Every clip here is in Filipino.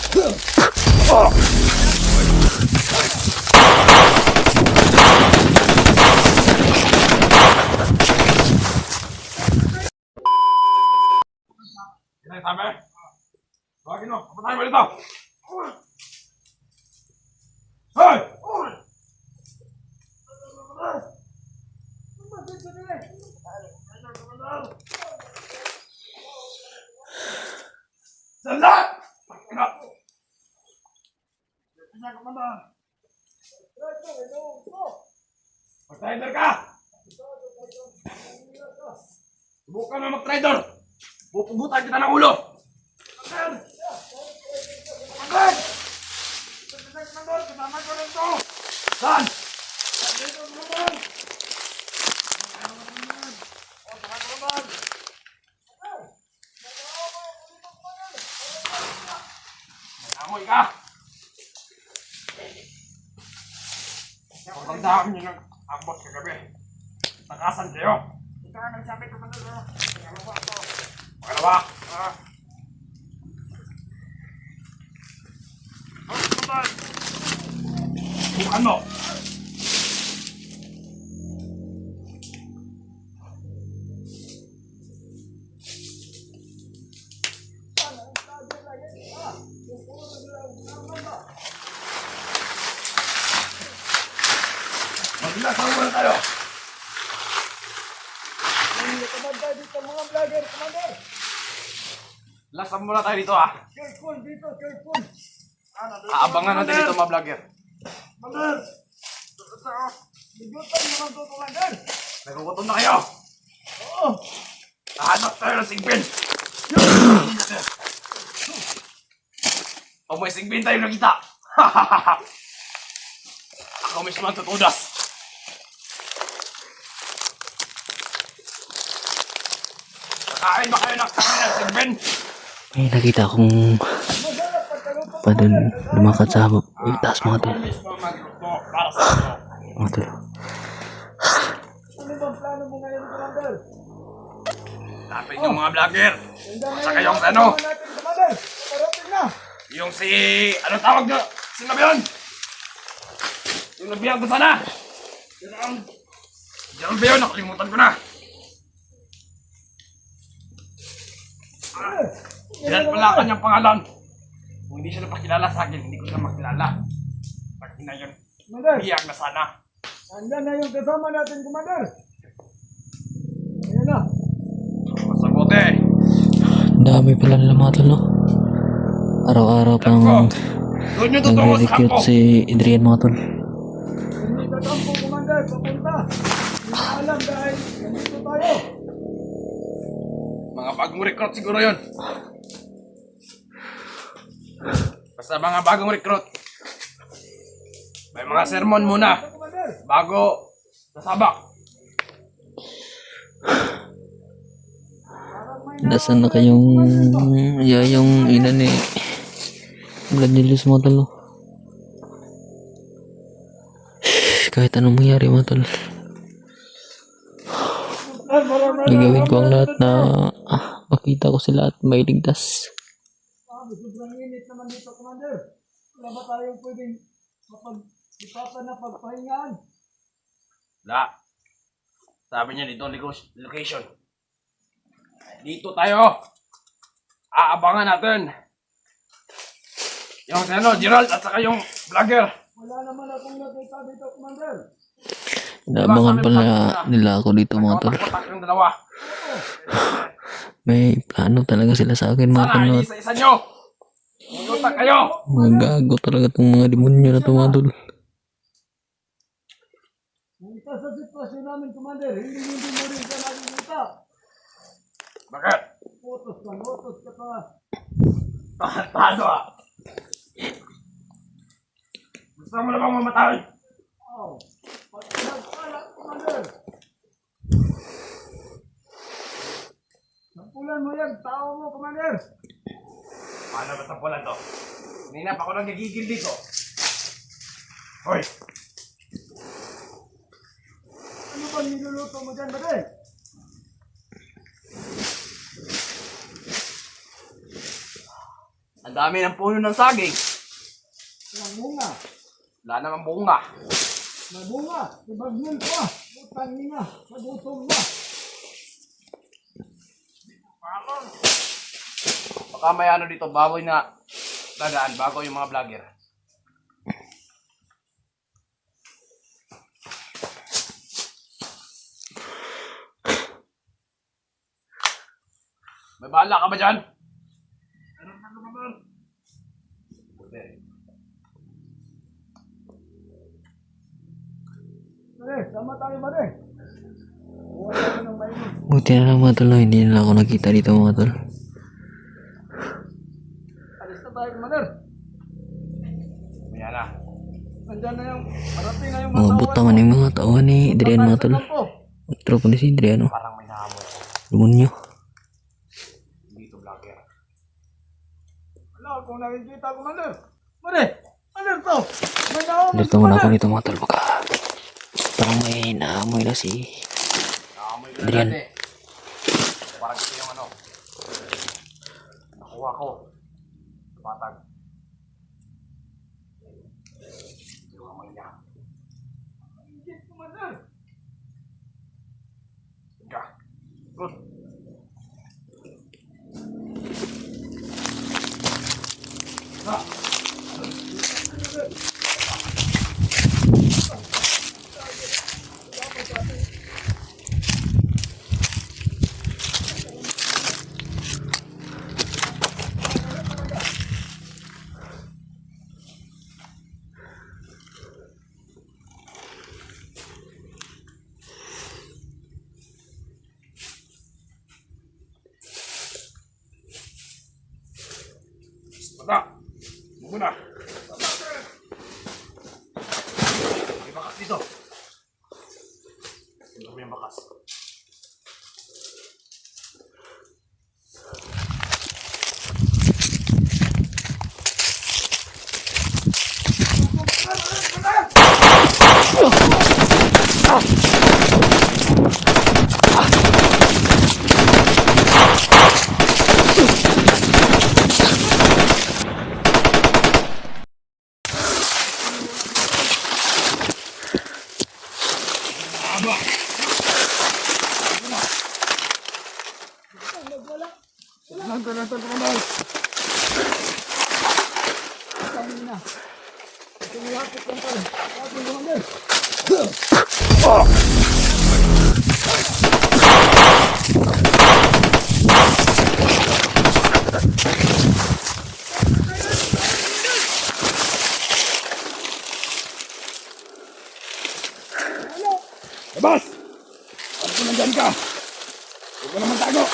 Sabi? Tawagin mo. Kapatay mo dito. Hoy! Sandal! Mag-trader ka! Subukan mo mag-trader! Pupugutan kita ng ulo! Agad! Saan? Amoy ka! Pagtandaan niyo ng ambot kagabi. Nakasan kayo. Ito ang nagsabi ko pa doon. Ano ba? Bukan mo! Maglasaw muna tayo! Commander, dito mga vlogger, Commander! Lasam muna tayo dito ah! Careful dito, careful! Aabangan natin dito mga vlogger. Commander! Bigutan naman to, Commander! Nagugutom na kayo! Oo! Nahanap tayo ng sigbin! Pag may sigbin tayo nakita! Ako mismo ang tutudas! Kakain ba kayo ng sigbin? May nakita akong pa dun lumakad sa taas mga tol. Mga tol. Ano bang plano mo ngayon, Commander? Lapit yung mga vlogger! Saka yung Natin, Commander! Parating na! Yung si... Ano tawag nyo? Sino ba yun? Yung nabiyag ko sana! Yun ang... Diyan ba yun? Nakalimutan ko na! Yan pala ang kanyang pangalan. Kung hindi siya napakilala sa akin, hindi ko siya makilala. Pag na yun, Commander! biyag na sana. Andyan na yung kasama natin, Commander! Ayan na! Masabote. Ang dami pala nila mga tol, no? Araw-araw pang Doon yung totoo sa nagre-recruit kampo. si Adrian mga tol. Hindi ka tampo, Commander! Papunta! Hindi na alam dahil nandito tayo! Mga bagong recruit siguro yun. Basta mga bagong recruit. May mga sermon muna. Commander! Bago sasabak. Nasaan na kayong yung ina ni Bladelius mga tol, no? Kahit anong mangyari mga tol, gagawin ko ang lahat na makita ko sila at mailigtas. Sobrang init naman dito, Commander. Wala ba tayong pwedeng mapag-ipapan na pagpahingaan? La. Sabi niya dito location. Dito tayo. Aabangan natin. Yung ano, Gerald at saka yung vlogger. Wala naman akong nakita dito, Commander. Inaabangan pala nila ako dito mga tol. Patak yung dalawa. May plano talaga sila sa akin mga Sana, tol, no? isa-isa nyo. Umutak kayo. Mga gago talaga itong mga demonyo na to mga tol. Kung isa sa sitwasyon namin, Commander, hindi mo rin siya nakikita. Bakit? Utos ka pa. Paano ah? Gusto mo na bang mamatay? Oh, pagkakala, Commander. Sampulan mo yan, tao mo, Commander. Paano ba sampulan to? Kanina pa ako nagigigil dito. Hoy! Ano ba niluluto mo dyan, Bade? Ang dami ng puno ng saging. Walang bunga. Wala namang bunga. May bunga. Ibagyan pa. Utang na. Nagutong na. Baka may ano dito, baboy na dadaan bago yung mga vlogger. May bala ka ba dyan? Pwede. Mare, sama tayo mare. Buwan tayo ng mainom. Buti na lang mga tol, no? Hindi na ako nakita dito mga tol. Alis na tayo kumander. Ayan na. Nandyan na yung parating na yung Mga buta man yung mga tauhan ni Adrian mga tol. Tropa ni si Adrian, no? Parang may nahamon. Demonyo. Dito vlogger. Ano, kung nakikita kumander. Mare, ano to? May naon. Dito muna ako dito mga tol. Baka parang may naamoy na si Nakamoy ko Adrian. na dati. Parang ito yung ano. Nakuha ko. Patag. Yung amoy niya. Kumander. Ga. Good. Ah. Bata! Muna! May bakas dito. Ito mo yung bakas. Aba! Nagkalantan ko na. Kami na. Tumulapit lang pala. Kapit kumander. Labas! Ano kung nandyan ka? Huwag ka naman tago!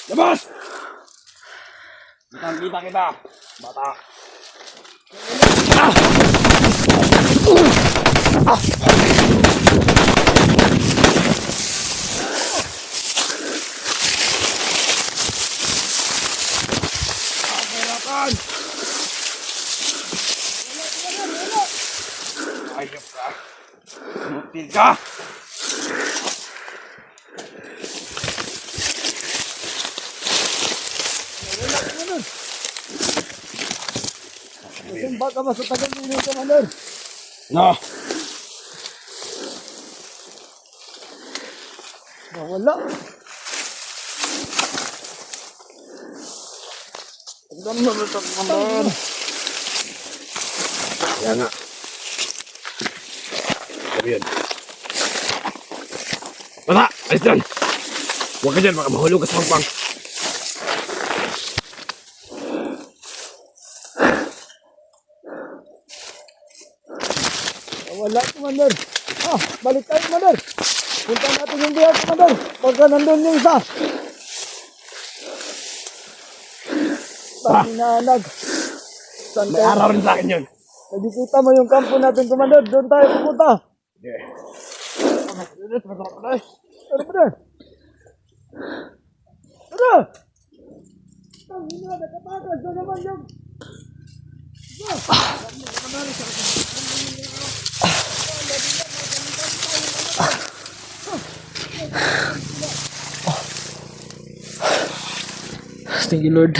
Labas! Kita kita! Bata! Kapirakan! Ayop ka! Mutil ka! Tumba ka ba sa tagal nino kumander? No! Wala. Ang dami na ito kumander! Kaya nga. Sabi yun. Bata! Alis dyan! Huwag ka dyan, baka mahulog ka sa pangpang. Wala kumander. Balik tayo kumander. Punta natin yung biyak kumander. Pagka nandun yung isa. Paminanag. May araw rin sa akin yun. Nakikita mo yung kampo natin kumander. Doon tayo pupunta. Yeah. Ano ba na? Ano? Ang hina, nakatakas na naman yung... Thank you Lord.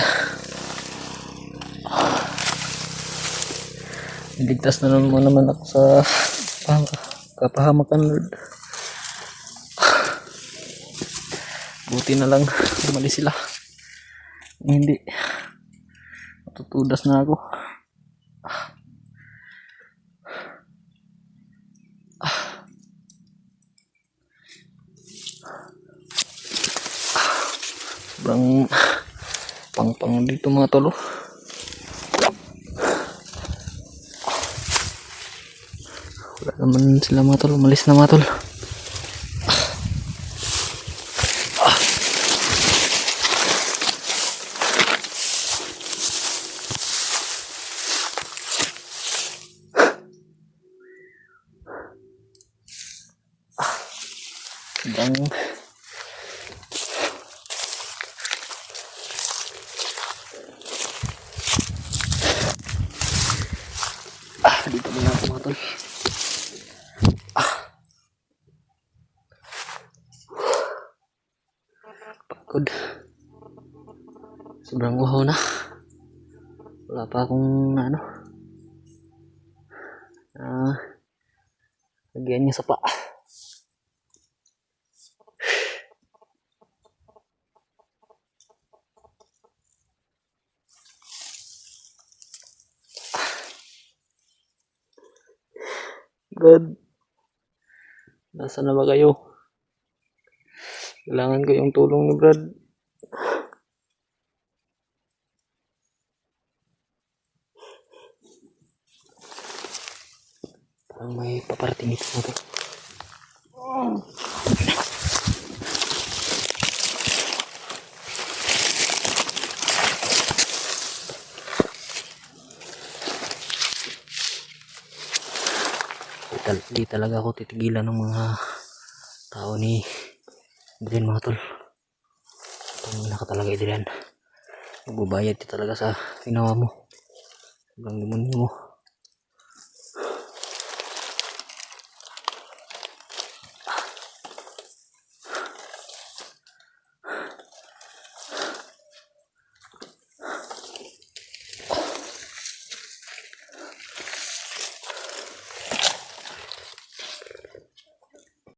Iligtas na naman ako sa kapahamakan, Lord. Buti na lang umalis sila. Hindi, matutudas na ako. Sobrang pang dito mga tolo. Wala naman sila mga tol. Umalis na mga tol. Sobrang dito muna ako mga tol. Pagod. Sobrang uhaw na. Wala pa akong lagyan niya sa pa. God, nasa na ba kayo? Kailangan ko yung tulong ni Brad. Parang may paparating ito na to. Di talaga ako titigilan ng mga tao ni Adrian mga tol. Ito ka talaga Adrian. Magbabayad ka talaga sa ginawa mo. Sobrang demonyo mo.